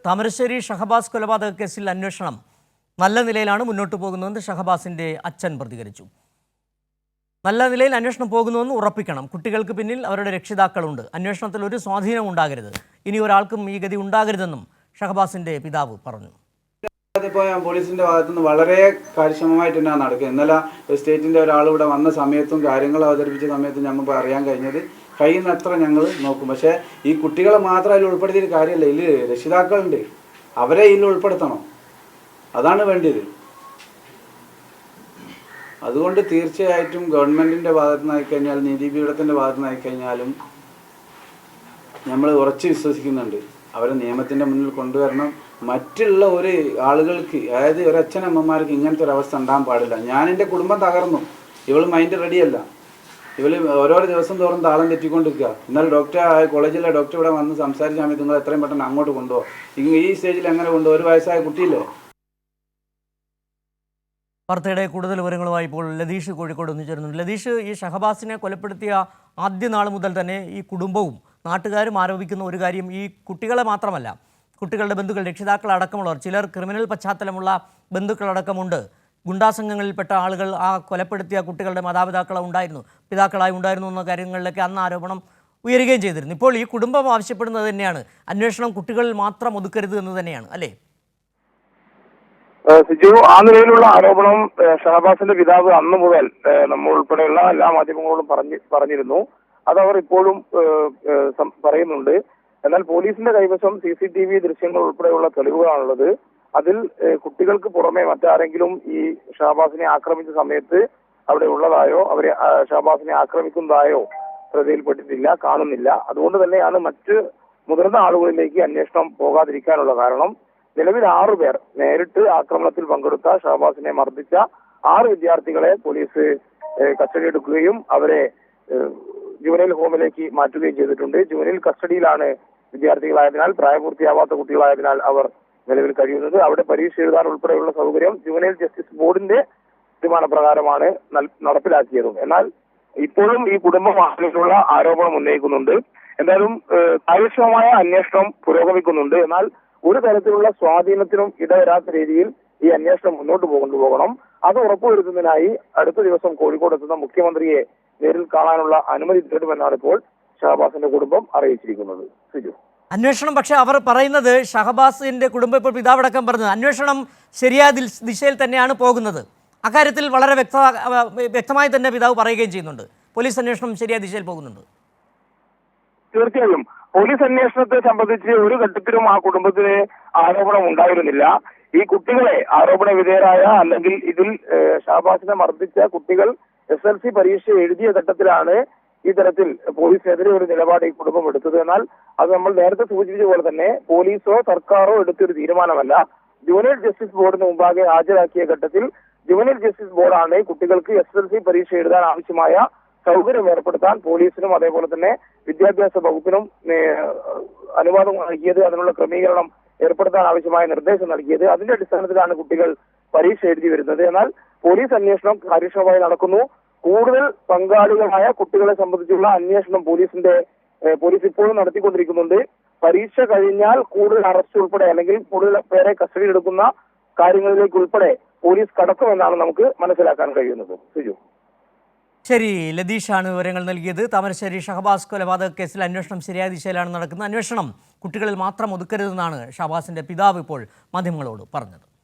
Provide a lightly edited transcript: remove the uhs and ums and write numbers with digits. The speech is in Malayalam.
താമരശ്ശേരി ഷഹബാസ് കൊലപാതക കേസിൽ അന്വേഷണം നല്ല നിലയിലാണ് മുന്നോട്ട് പോകുന്നതെന്ന് ഷഹബാസിന്റെ അച്ഛൻ പ്രതികരിച്ചു. നല്ല നിലയിൽ അന്വേഷണം പോകുന്നുവെന്ന് ഉറപ്പിക്കണം. കുട്ടികൾക്ക് പിന്നിൽ അവരുടെ രക്ഷിതാക്കളുണ്ട്. അന്വേഷണത്തിൽ ഒരു സ്വാധീനം ഉണ്ടാകരുത്. ഇനി ഒരാൾക്കും ഈ ഗതി ഉണ്ടാകരുതെന്നും ഷഹബാസിന്റെ പിതാവ് പറഞ്ഞു. ഇപ്പോൾ പോലീസിൻ്റെ ഭാഗത്തുനിന്ന് വളരെ കാര്യക്ഷമമായിട്ട് തന്നെയാണ് നടക്കുന്നത്. ഇന്നലെ സ്റ്റേറ്റിൻ്റെ ഒരാൾ ഇവിടെ വന്ന സമയത്തും കാര്യങ്ങൾ അവതരിപ്പിച്ച സമയത്തും ഞങ്ങൾക്ക് അറിയാൻ കഴിഞ്ഞത് കഴിയുന്നത്ര ഞങ്ങൾ നോക്കും. പക്ഷേ ഈ കുട്ടികളെ മാത്രം അതിൽ ഉൾപ്പെടുത്തിയിട്ട് കാര്യമല്ല. ഇതിൽ രക്ഷിതാക്കളുണ്ട്, അവരെ ഇതിൽ ഉൾപ്പെടുത്തണം. അതാണ് വേണ്ടത്. അതുകൊണ്ട് തീർച്ചയായിട്ടും ഗവൺമെൻറ്റിൻ്റെ ഭാഗത്തു നിന്നായിക്കഴിഞ്ഞാൽ നീതിപീഠത്തിൻ്റെ ഭാഗത്തു നിന്നായിക്കഴിഞ്ഞാലും നമ്മൾ ഉറച്ചു വിശ്വസിക്കുന്നുണ്ട്. അവരെ നിയമത്തിൻ്റെ മുന്നിൽ കൊണ്ടുവരണം. മറ്റുള്ള ഒരു ആളുകൾക്ക്, അതായത് ഒരച്ഛനമ്മമാർക്ക് ഇങ്ങനത്തെ ഒരു അവസ്ഥ ഉണ്ടാകാൻ പാടില്ല. ഞാൻ എൻ്റെ കുടുംബം തകർന്നു, ഇവൾ മൈൻഡ് റെഡിയല്ല. ഇവൾ ഓരോ ദിവസം തോറും താളം തെറ്റിക്കൊണ്ടിരിക്കുക. എന്നാൽ കോളേജിലെ ഡോക്ടർ ഇവിടെ വന്ന് സംസാരിച്ച സമയത്ത് നിങ്ങൾ എത്രയും പെട്ടെന്ന് അങ്ങോട്ട് കൊണ്ടുപോകും. ഈ സ്റ്റേജിൽ എങ്ങനെ കൊണ്ടുപോകും? ഒരു വയസ്സായ കുട്ടിയില്ലേ? വാർത്തയുടെ കൂടുതൽ വിവരങ്ങളുമായി ഇപ്പോൾ ലതീഷ് കോഴിക്കോട് ഒന്നിച്ചേരുന്നുണ്ട്. ലതീഷ്, ഈ ഷഹബാസിനെ കൊലപ്പെടുത്തിയ ആദ്യ നാൾ മുതൽ തന്നെ ഈ കുടുംബവും നാട്ടുകാരും ആരോപിക്കുന്ന ഒരു കാര്യം, ഈ കുട്ടികളെ മാത്രമല്ല, കുട്ടികളുടെ ബന്ധുക്കൾ, രക്ഷിതാക്കൾ അടക്കമുള്ളവർ, ചിലർ ക്രിമിനൽ പശ്ചാത്തലമുള്ള ബന്ധുക്കളടക്കമുണ്ട്, ഗുണ്ടാസംഘങ്ങളിൽപ്പെട്ട ആളുകൾ ആ കൊലപ്പെടുത്തിയ കുട്ടികളുടെ പിതാക്കളായി ഉണ്ടായിരുന്നു എന്ന കാര്യങ്ങളിലൊക്കെ അന്ന് ആരോപണം ഉയരുകയും ചെയ്തിരുന്നു. ഇപ്പോൾ ഈ കുടുംബം ആവശ്യപ്പെടുന്നത് തന്നെയാണ്, അന്വേഷണം കുട്ടികളിൽ മാത്രം ഒതുക്കരുത് എന്ന് തന്നെയാണ്, അല്ലേ? സിജു, ആ നിലയിലുള്ള ആരോപണം ഷഹബാസിന്റെ പിതാവ് അന്ന് മുതൽ നമ്മൾ ഉൾപ്പെടെയുള്ള എല്ലാ മാധ്യമങ്ങളോടും പറഞ്ഞിരുന്നു. അതവർ ഇപ്പോഴും പറയുന്നുണ്ട്. എന്നാൽ പോലീസിന്റെ കൈവശം CCTV ദൃശ്യങ്ങൾ ഉൾപ്പെടെയുള്ള തെളിവുകളാണുള്ളത്. അതിൽ കുട്ടികൾക്ക് പുറമെ മറ്റാരെങ്കിലും ഈ ഷഹബാസിനെ ആക്രമിച്ച സമയത്ത് അവിടെ ഉള്ളതായോ അവരെ ഷഹബാസിനെ ആക്രമിക്കുന്നതായോ ശ്രദ്ധയിൽപ്പെട്ടിട്ടില്ല, കാണുന്നില്ല. അതുകൊണ്ട് തന്നെയാണ് മറ്റ് മുതിർന്ന ആളുകളിലേക്ക് അന്വേഷണം പോകാതിരിക്കാനുള്ള കാരണം. നിലവിൽ 6 പേർ നേരിട്ട് ആക്രമണത്തിൽ പങ്കെടുത്ത ഷഹബാസിനെ മർദ്ദിച്ച 6 വിദ്യാർത്ഥികളെ പോലീസ് കസ്റ്റഡിയെടുക്കുകയും അവരെ ജുവനൈൽ ഹോമിലേക്ക് മാറ്റുകയും ചെയ്തിട്ടുണ്ട്. ജുവനൈൽ കസ്റ്റഡിയിലാണ് വിദ്യാർത്ഥികളായതിനാൽ, പ്രായപൂർത്തിയാവാത്ത കുട്ടികളായതിനാൽ അവർ നിലവിൽ കഴിയുന്നത്. അവിടെ പരീക്ഷ എഴുതാൻ ഉൾപ്പെടെയുള്ള സൗകര്യം ജുവനൈൽ ജസ്റ്റിസ് ബോർഡിന്റെ തീരുമാനപ്രകാരമാണ് നടപ്പിലാക്കിയതും. എന്നാൽ ഇപ്പോഴും ഈ കുടുംബം ആളുകളുള്ള ആരോപണം ഉന്നയിക്കുന്നുണ്ട്. എന്തായാലും കാര്യക്ഷമമായ അന്വേഷണം പുരോഗമിക്കുന്നുണ്ട്. എന്നാൽ ഒരു തരത്തിലുള്ള സ്വാധീനത്തിനും ഇടവരാത്ത രീതിയിൽ ഈ അന്വേഷണം മുന്നോട്ട് കൊണ്ടുപോകണം. അത് ഉറപ്പുവരുത്തുന്നതിനായി അടുത്ത ദിവസം കോഴിക്കോട് എത്തുന്ന മുഖ്യമന്ത്രിയെ നേരിൽ കാണാനുള്ള അനുമതി തേടുമെന്നാണ് ഇപ്പോൾ ഷഹബാസിന്റെ കുടുംബം അറിയിച്ചിരിക്കുന്നത്. സിജു, അന്വേഷണം, പക്ഷേ അവർ പറയുന്നത്, ഷഹബാസിന്റെ കുടുംബം ഇപ്പോൾ പിതാവടക്കം പറഞ്ഞത്, അന്വേഷണം ശരിയായ ദിശയിൽ തന്നെയാണ് പോകുന്നത്. അക്കാര്യത്തിൽ വളരെ വ്യക്തമായി തന്നെ പിതാവ് പറയുകയും ചെയ്യുന്നുണ്ട്. പോലീസ് അന്വേഷണം ശരിയായ ദിശയിൽ പോകുന്നുണ്ട്. തീർച്ചയായും പോലീസ് അന്വേഷണത്തെ സംബന്ധിച്ച് ഒരു ഘട്ടത്തിലും ആ കുടുംബത്തിന് ആരോപണം ഉണ്ടായിരുന്നില്ല. ഈ കുട്ടികളെ ആരോപണ വിധേയരായ, അല്ലെങ്കിൽ ഇതിൽ ഷഹബാസിനെ മർദ്ദിച്ച കുട്ടികൾ SLC പരീക്ഷ എഴുതിയ ഘട്ടത്തിലാണ് ഇത്തരത്തിൽ പോലീസിനെതിരെ ഒരു നിലപാട് ഈ കുടുംബം എടുത്തത്. എന്നാൽ അത് നമ്മൾ നേരത്തെ സൂചിപ്പിച്ച പോലെ തന്നെ പോലീസോ സർക്കാരോ എടുത്തൊരു തീരുമാനമല്ല. ജുവനൈൽ ജസ്റ്റിസ് ബോർഡിന് മുമ്പാകെ ഹാജരാക്കിയ ഘട്ടത്തിൽ ജുവനൈൽ ജസ്റ്റിസ് ബോർഡാണ് കുട്ടികൾക്ക് SLC പരീക്ഷ എഴുതാൻ ആവശ്യമായ സൗകര്യം ഏർപ്പെടുത്താൻ പോലീസിനും അതേപോലെ തന്നെ വിദ്യാഭ്യാസ വകുപ്പിനും അനുവാദം നൽകിയത്, അതിനുള്ള ക്രമീകരണം ഏർപ്പെടുത്താൻ ആവശ്യമായ നിർദ്ദേശം നൽകിയത്. അതിന്റെ അടിസ്ഥാനത്തിലാണ് കുട്ടികൾ പരീക്ഷ എഴുതി വരുന്നത്. എന്നാൽ പോലീസ് അന്വേഷണം കാര്യക്ഷമമായി നടക്കുന്നു. കൂടുതൽ പങ്കാളികളായ കുട്ടികളെ സംബന്ധിച്ചുള്ള അന്വേഷണം പോലീസ് ഇപ്പോഴും നടത്തിക്കൊണ്ടിരിക്കുന്നുണ്ട്. പരീക്ഷ കഴിഞ്ഞാൽ കൂടുതൽ അറസ്റ്റ് ഉൾപ്പെടെ, അല്ലെങ്കിൽ കൂടുതൽ പേരെ കസ്റ്റഡിയിലെടുക്കുന്ന കാര്യങ്ങളിലേക്ക് ഉൾപ്പെടെ പോലീസ് കടക്കുമെന്നാണ് നമുക്ക് മനസ്സിലാക്കാൻ കഴിയുന്നത്. സിജു, ശരി, ലതീഷാണ് വിവരങ്ങൾ നൽകിയത്. താമരശ്ശേരി ഷഹബാസ് കൊലപാതക കേസിൽ അന്വേഷണം ശരിയായ ദിശയിലാണ് നടക്കുന്നത്. അന്വേഷണം കുട്ടികളിൽ മാത്രം ഒതുക്കരുതെന്നാണ് ഷഹബാസിന്റെ പിതാവ് ഇപ്പോൾ മാധ്യമങ്ങളോട് പറഞ്ഞത്.